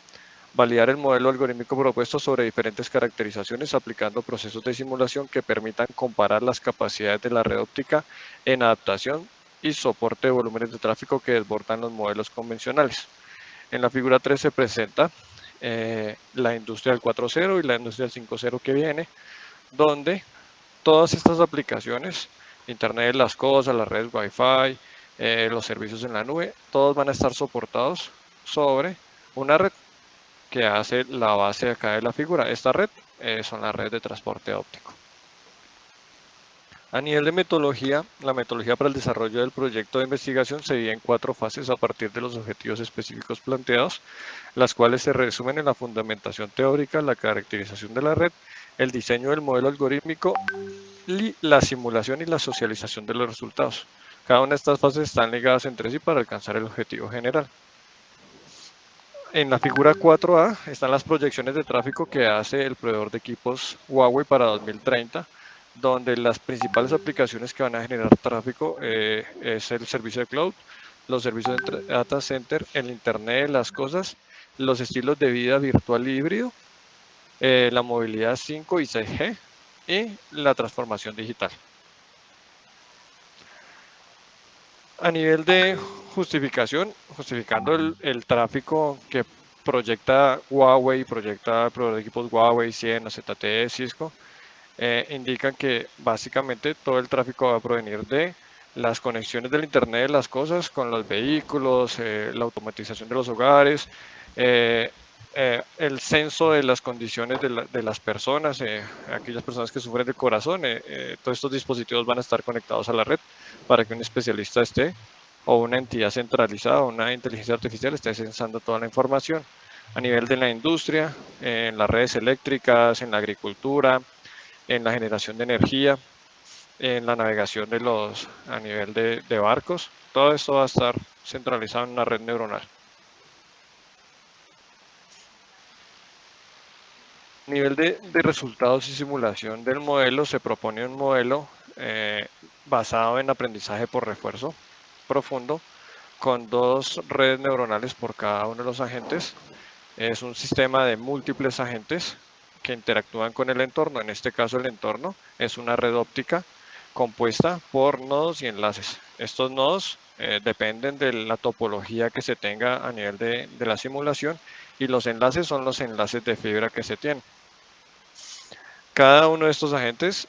Validar el modelo algorítmico propuesto sobre diferentes caracterizaciones aplicando procesos de simulación que permitan comparar las capacidades de la red óptica en adaptación y soporte de volúmenes de tráfico que desbordan los modelos convencionales. En la figura 3 se presenta la industria del 4.0 y la industria del 5.0 que viene, donde todas estas aplicaciones, Internet de las cosas, las redes Wi-Fi, los servicios en la nube, todos van a estar soportados sobre una red que hace la base acá de la figura. Esta red son las redes de transporte óptico. A nivel de metodología, la metodología para el desarrollo del proyecto de investigación se divide en 4 fases a partir de los objetivos específicos planteados, las cuales se resumen en la fundamentación teórica, la caracterización de la red, el diseño del modelo algorítmico y la simulación y la socialización de los resultados. Cada una de estas fases están ligadas entre sí para alcanzar el objetivo general. En la figura 4A están las proyecciones de tráfico que hace el proveedor de equipos Huawei para 2030, donde las principales aplicaciones que van a generar tráfico es el servicio de cloud, los servicios de data center, el Internet de las cosas, los estilos de vida virtual y híbrido, la movilidad 5 y 6G y la transformación digital. A nivel de justificación, justificando el tráfico que proyecta Huawei, proyecta el proveedor de equipos Huawei, Ciena, ZTE, Cisco, indican que básicamente todo el tráfico va a provenir de las conexiones del Internet de las cosas con los vehículos, la automatización de los hogares, el censo de las condiciones de las personas, aquellas personas que sufren del corazón, todos estos dispositivos van a estar conectados a la red para que un especialista esté o una entidad centralizada o una inteligencia artificial esté censando toda la información a nivel de la industria, en las redes eléctricas, en la agricultura, en la generación de energía, en la navegación a nivel de barcos. Todo esto va a estar centralizado en una red neuronal. A nivel de resultados y simulación del modelo, se propone un modelo basado en aprendizaje por refuerzo profundo, con 2 redes neuronales por cada uno de los agentes. Es un sistema de múltiples agentes que interactúan con el entorno. En este caso, el entorno es una red óptica compuesta por nodos y enlaces. Estos nodos dependen de la topología que se tenga a nivel de la simulación, y los enlaces son los enlaces de fibra que se tienen. Cada uno de estos agentes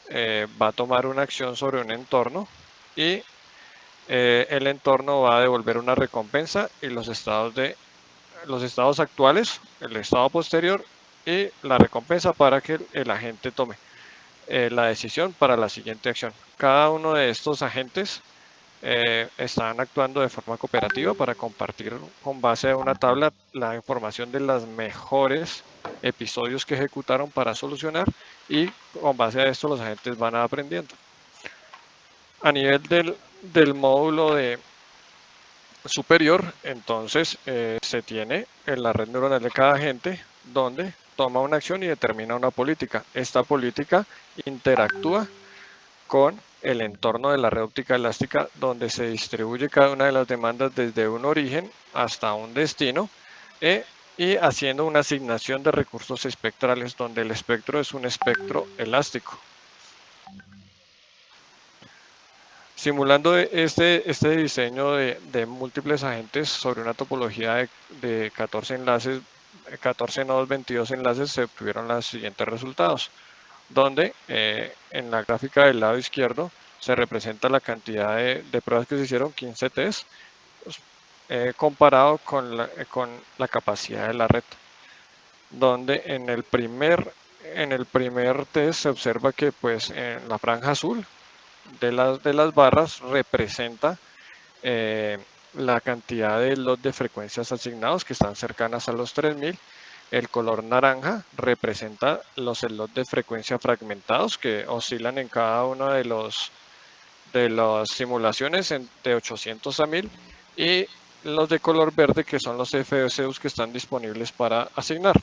va a tomar una acción sobre un entorno, y el entorno va a devolver una recompensa y los estados actuales, el estado posterior y la recompensa para que el agente tome la decisión para la siguiente acción. Cada uno de estos agentes están actuando de forma cooperativa para compartir con base a una tabla la información de los mejores episodios que ejecutaron para solucionar, y con base a esto los agentes van aprendiendo. A nivel del módulo superior, entonces se tiene en la red neuronal de cada agente, donde toma una acción y determina una política. Esta política interactúa con el entorno de la red óptica elástica, donde se distribuye cada una de las demandas desde un origen hasta un destino, y haciendo una asignación de recursos espectrales, donde el espectro es un espectro elástico. Simulando este diseño de múltiples agentes sobre una topología de 14 enlaces, 14 nodos, 22 enlaces, se obtuvieron los siguientes resultados, donde en la gráfica del lado izquierdo se representa la cantidad de pruebas que se hicieron, 15 test, comparado con la capacidad de la red, donde en el primer test se observa que pues en la franja azul de las barras representa la cantidad de lots de frecuencias asignados, que están cercanas a los 3000. El color naranja representa los slots de frecuencia fragmentados, que oscilan en cada uno de las simulaciones de 800 a 1000, y los de color verde, que son los FSUs que están disponibles para asignar.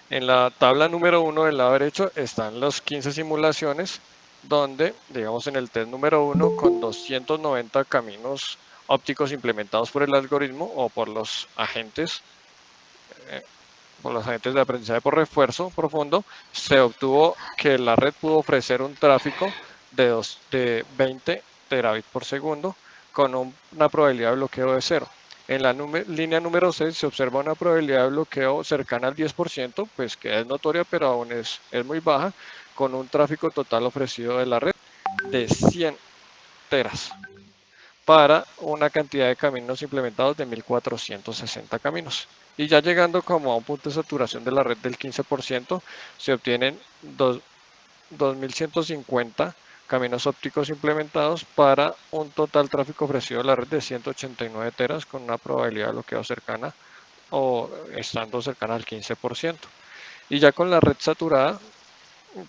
En la tabla número 1 del lado derecho están las 15 simulaciones, donde, digamos, en el test número 1, con 290 caminos ópticos implementados por el algoritmo o por los agentes de aprendizaje por refuerzo profundo, se obtuvo que la red pudo ofrecer un tráfico de 20 terabits por segundo con una probabilidad de bloqueo de 0. En la línea número 6 se observa una probabilidad de bloqueo cercana al 10%, pues que es notoria, pero aún es muy baja, con un tráfico total ofrecido de la red de 100 teras para una cantidad de caminos implementados de 1460 caminos. Y ya llegando como a un punto de saturación de la red del 15%, se obtienen 2150 caminos ópticos implementados para un total tráfico ofrecido de la red de 189 teras, con una probabilidad de bloqueo cercana o estando cercana al 15%. Y ya con la red saturada,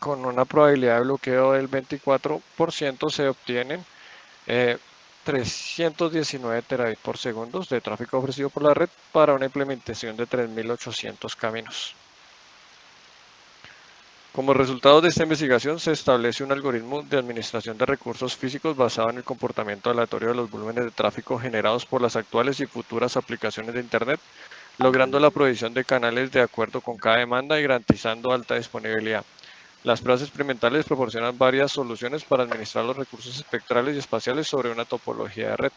con una probabilidad de bloqueo del 24%, se obtienen 319 terabits por segundo de tráfico ofrecido por la red para una implementación de 3800 caminos. Como resultado de esta investigación, se establece un algoritmo de administración de recursos físicos basado en el comportamiento aleatorio de los volúmenes de tráfico generados por las actuales y futuras aplicaciones de Internet, logrando la provisión de canales de acuerdo con cada demanda y garantizando alta disponibilidad. Las pruebas experimentales proporcionan varias soluciones para administrar los recursos espectrales y espaciales sobre una topología de red.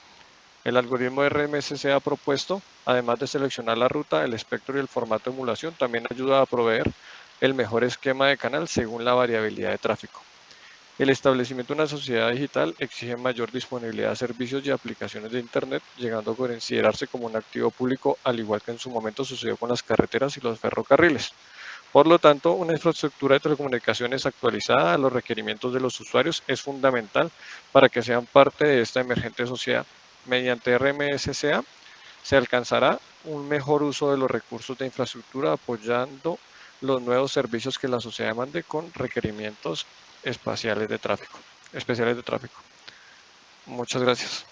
El algoritmo RMSC ha propuesto, además de seleccionar la ruta, el espectro y el formato de emulación, también ayuda a proveer el mejor esquema de canal según la variabilidad de tráfico. El establecimiento de una sociedad digital exige mayor disponibilidad de servicios y aplicaciones de Internet, llegando a considerarse como un activo público, al igual que en su momento sucedió con las carreteras y los ferrocarriles. Por lo tanto, una infraestructura de telecomunicaciones actualizada a los requerimientos de los usuarios es fundamental para que sean parte de esta emergente sociedad. Mediante RMSCA se alcanzará un mejor uso de los recursos de infraestructura apoyando los nuevos servicios que la sociedad demande con requerimientos especiales de tráfico. Muchas gracias.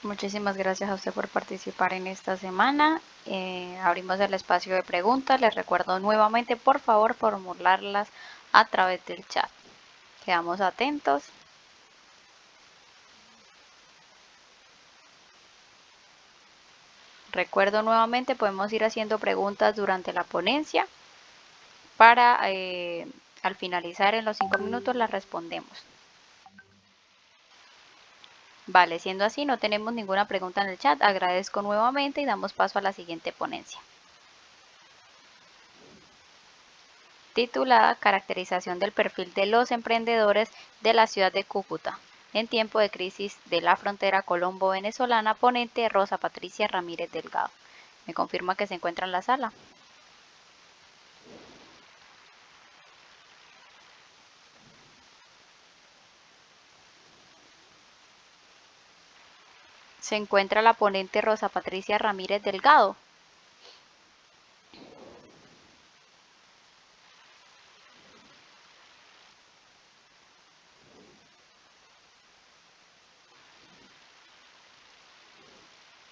Muchísimas gracias a usted por participar en esta semana. Abrimos el espacio de preguntas. Les recuerdo nuevamente, por favor, formularlas a través del chat. Quedamos atentos. Recuerdo nuevamente, podemos ir haciendo preguntas durante la ponencia para al finalizar en los 5 minutos las respondemos. Vale, siendo así, no tenemos ninguna pregunta en el chat. Agradezco nuevamente y damos paso a la siguiente ponencia. Titulada Caracterización del perfil de los emprendedores de la ciudad de Cúcuta en tiempo de crisis de la frontera colombo-venezolana. Ponente Rosa Patricia Ramírez Delgado. Me confirma que se encuentra en la sala. Se encuentra la ponente Rosa Patricia Ramírez Delgado.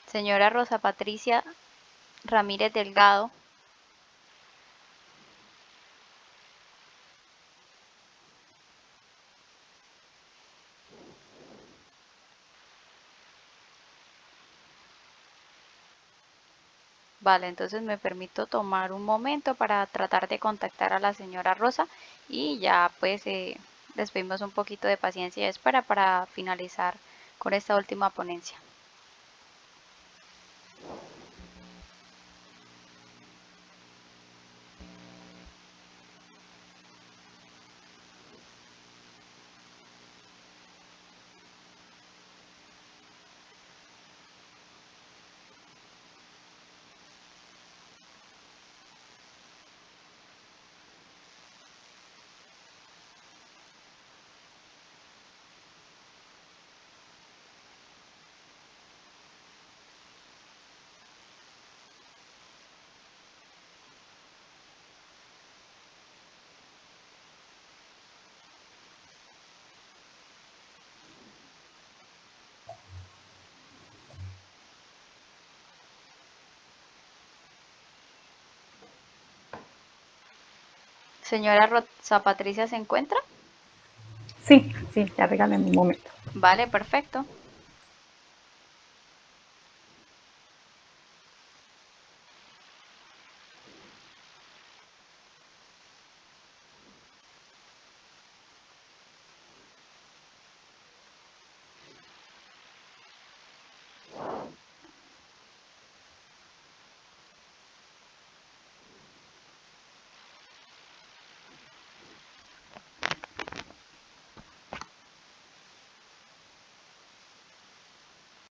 Señora Rosa Patricia Ramírez Delgado. Vale, entonces me permito tomar un momento para tratar de contactar a la señora Rosa y ya pues les pedimos un poquito de paciencia y espera para finalizar con esta última ponencia. Señora Rosa Patricia, ¿se encuentra? Sí, ya regálame un momento. Vale, perfecto.